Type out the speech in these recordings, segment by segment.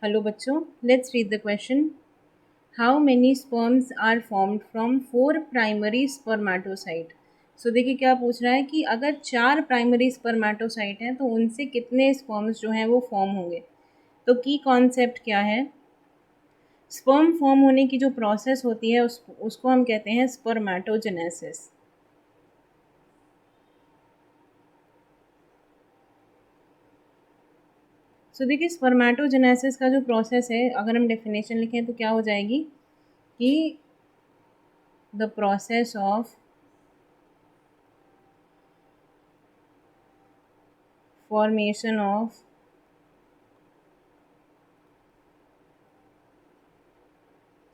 Hello बच्चों, let's read the question. How many sperms are formed from 4 primary spermatocyte. So देखिए क्या पूछ रहा है कि अगर 4 प्राइमरी स्पर्मेटोसाइट हैं तो उनसे कितने स्पर्म्स जो हैं वो फॉर्म होंगे। तो की कॉन्सेप्ट क्या है, स्पर्म फॉर्म होने की जो प्रोसेस होती है उसको हम कहते हैं स्पर्मेटोजेनेसिस। सो देखिए स्पर्मेटोजेनेसिस का जो प्रोसेस है, अगर हम डेफिनेशन लिखें तो क्या हो जाएगी कि the process of formation of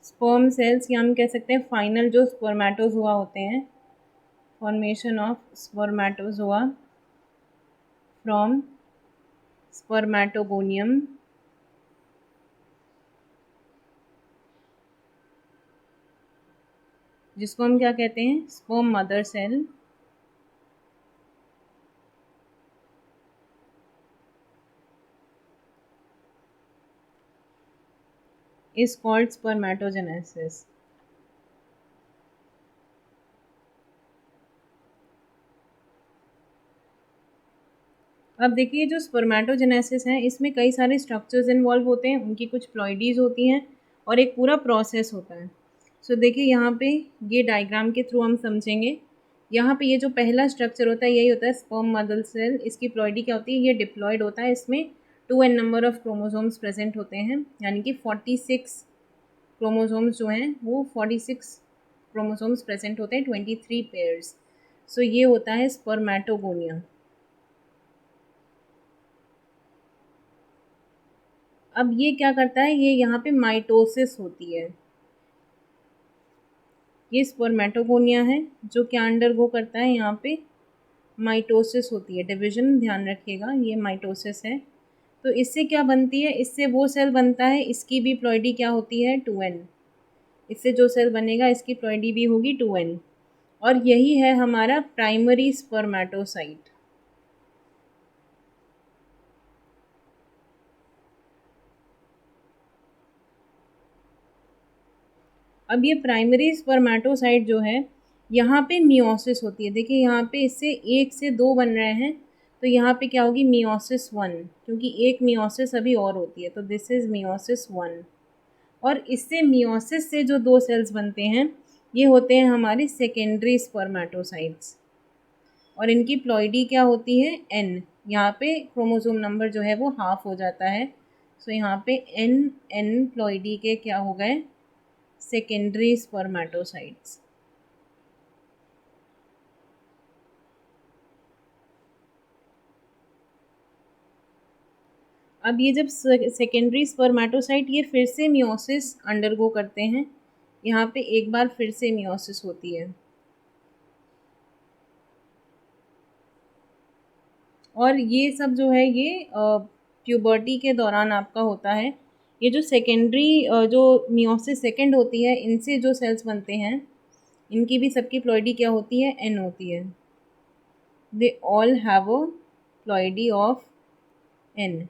sperm cells, या हम कह सकते हैं फाइनल जो स्पर्मेटोजोआ होते हैं, formation of spermatozoa from spermatogonium, जिसको हम क्या कहते हैं, sperm mother cell, is called spermatogenesis. अब देखिए जो स्पर्मेटोजेनेसिस है इसमें कई सारे स्ट्रक्चर्स इन्वॉल्व होते हैं, उनकी कुछ प्लॉइडीज होती हैं और एक पूरा प्रोसेस होता है। सो देखिए यहाँ पे ये डायग्राम के थ्रू हम समझेंगे। यहाँ पे ये जो पहला स्ट्रक्चर होता है यही होता है स्पर्म मदर सेल। इसकी प्लॉइडी क्या होती है, ये डिप्लॉयड होता है, इसमें 2n number of chromosomes present होते हैं, यानी कि 46 क्रोमोसोम्स जो हैं वो 46 क्रोमोसोम्स प्रेजेंट होते हैं, 23 पेयर्स। सो ये होता है स्पर्मेटोगोनिया। अब ये क्या करता है, ये यहाँ पे माइटोसिस होती है। ये स्पर्मेटोगोनिया है जो क्या अंडरगो करता है, यहाँ पे माइटोसिस होती है, डिवीजन ध्यान रखिएगा, ये माइटोसिस है। तो इससे क्या बनती है, इससे वो सेल बनता है, इसकी भी प्लॉइडी क्या होती है, 2n। इससे जो सेल बनेगा इसकी प्लॉइडी भी होगी 2n, और यही है हमारा प्राइमरी स्पर्मेटोसाइट। अब ये प्राइमरी स्पर्मेटोसाइट जो है, यहाँ पे मियोसिस होती है। देखिए यहाँ पे इससे 1 से 2 बन रहे हैं, तो यहाँ पे क्या होगी, मियोसिस 1, क्योंकि एक मियोसिस अभी और होती है, तो दिस इज मियोसिस 1। और इससे मियोसिस से जो 2 सेल्स बनते हैं ये होते हैं हमारे सेकेंडरी स्पर्मेटोसाइट्स, और इनकी प्लॉइडी क्या होती है, n। यहाँ पे क्रोमोसोम नंबर जो है वो हाफ हो जाता है। सो यहाँ पे n प्लॉइडी के क्या हो गए, सेकेंडरी स्पर्मेटोसाइट्स। अब ये जब सेकेंडरी स्पर्मेटोसाइट ये फिर से मियोसिस अंडरगो करते हैं, यहाँ पे एक बार फिर से मियोसिस होती है, और ये सब जो है ये प्यूबर्टी के दौरान आपका होता है। ये जो सेकेंडरी जो मियोसिस सेकेंड होती है, इनसे जो सेल्स बनते हैं इनकी भी सबकी प्लॉइडी क्या होती है, n होती है। They all have a ploidy of n।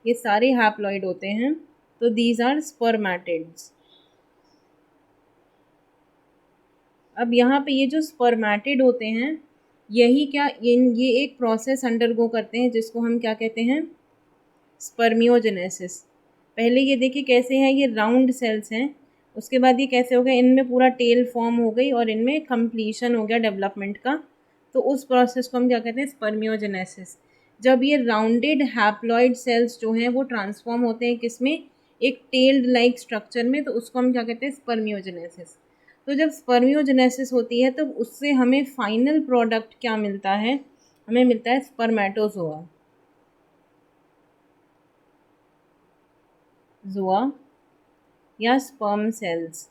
ये सारे हैप्लॉइड होते हैं, तो दीज आर स्पर्मेटिड्स। अब यहाँ पे ये जो स्पर्मेटिड होते हैं, यही क्या ये एक प्रोसेस अंडरगो करते हैं जिसको हम क्या कहते हैं, स्पर्मियोजेनेसिस। पहले ये देखिए कैसे हैं, ये राउंड सेल्स हैं, उसके बाद ये कैसे हो गए, इनमें पूरा टेल फॉर्म हो गई और इनमें कंप्लीशन हो गया डेवलपमेंट का। तो उस प्रोसेस को हम क्या कहते हैं, स्पर्मियोजेनेसिस। जब ये राउंडेड हैप्लॉइड सेल्स जो हैं वो ट्रांसफॉर्म होते हैं किसमें, एक टेल्ड लाइक स्ट्रक्चर में, तो उसको हम क्या कहते हैं, स्पर्मियोजेनेसिस। तो जब स्पर्मियोजेनेसिस होती है तो उससे हमें फाइनल प्रोडक्ट क्या मिलता है, हमें मिलता है स्पर्मेटोजोआ। जोआ या स्पर्म सेल्स।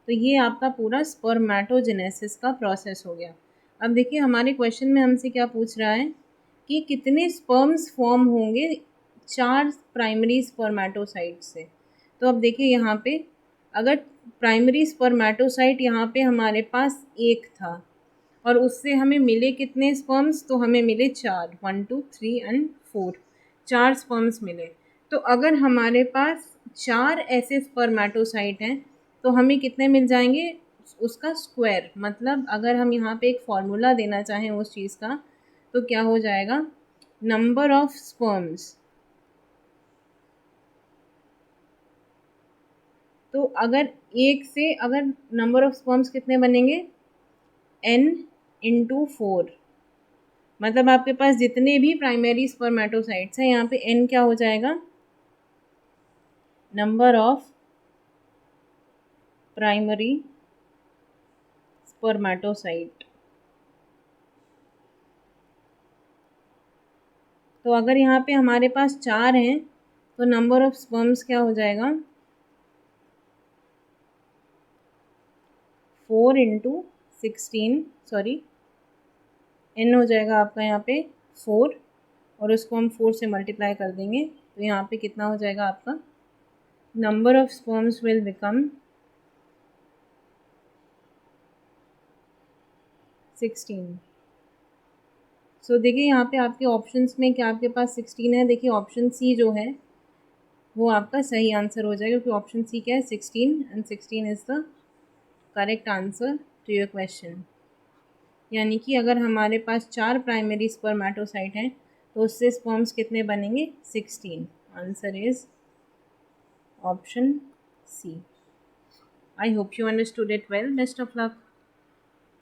तो ये आपका पूरा स्पर्मेटोजेनेसिस का प्रोसेस हो गया। अब देखिए हमारे क्वेश्चन में हमसे क्या पूछ रहा है कि कितने स्पर्म्स फॉर्म होंगे 4 प्राइमरी स्पर्मेटोसाइट से। तो अब देखिए यहाँ पे अगर प्राइमरी स्पर्मेटोसाइट यहाँ पे हमारे पास एक था, और उससे हमें मिले कितने स्पर्म्स, तो हमें मिले 4, 1 2 3 एंड 4, 4 स्पर्म्स मिले। तो अगर हमारे पास 4 ऐसे स्पर्मेटोसाइट हैं तो हमें कितने मिल जाएंगे, उसका स्क्वायर। मतलब अगर हम यहाँ पे एक फॉर्मूला देना चाहें उस चीज़ का तो क्या हो जाएगा, नंबर ऑफ स्पर्म्स। तो अगर एक से अगर नंबर ऑफ स्पर्म्स कितने बनेंगे, n इंटू 4, मतलब आपके पास जितने भी प्राइमरी स्पर्मेटोसाइट्स हैं यहाँ पे n क्या हो जाएगा, नंबर ऑफ प्राइमरी स्पर्मेटोसाइट। तो अगर यहाँ पे हमारे पास 4 हैं तो नंबर ऑफ स्पर्म्स क्या हो जाएगा, 4 इंटू 16, सॉरी n हो जाएगा आपका यहाँ पे 4, और उसको हम 4 से मल्टीप्लाई कर देंगे तो यहाँ पे कितना हो जाएगा आपका, number of sperms will become 16। सो देखिए यहाँ पे आपके ऑप्शंस में क्या आपके पास 16 है, देखिए ऑप्शन सी जो है वो आपका सही आंसर हो जाएगा, क्योंकि ऑप्शन सी क्या है, 16, and 16 is the correct answer to your question. यानी कि अगर हमारे पास 4 प्राइमरी स्पर्मेटोसाइट हैं तो उससे स्पर्म्स कितने बनेंगे, 16। Answer is option C. I hope you understood it well. Best of luck.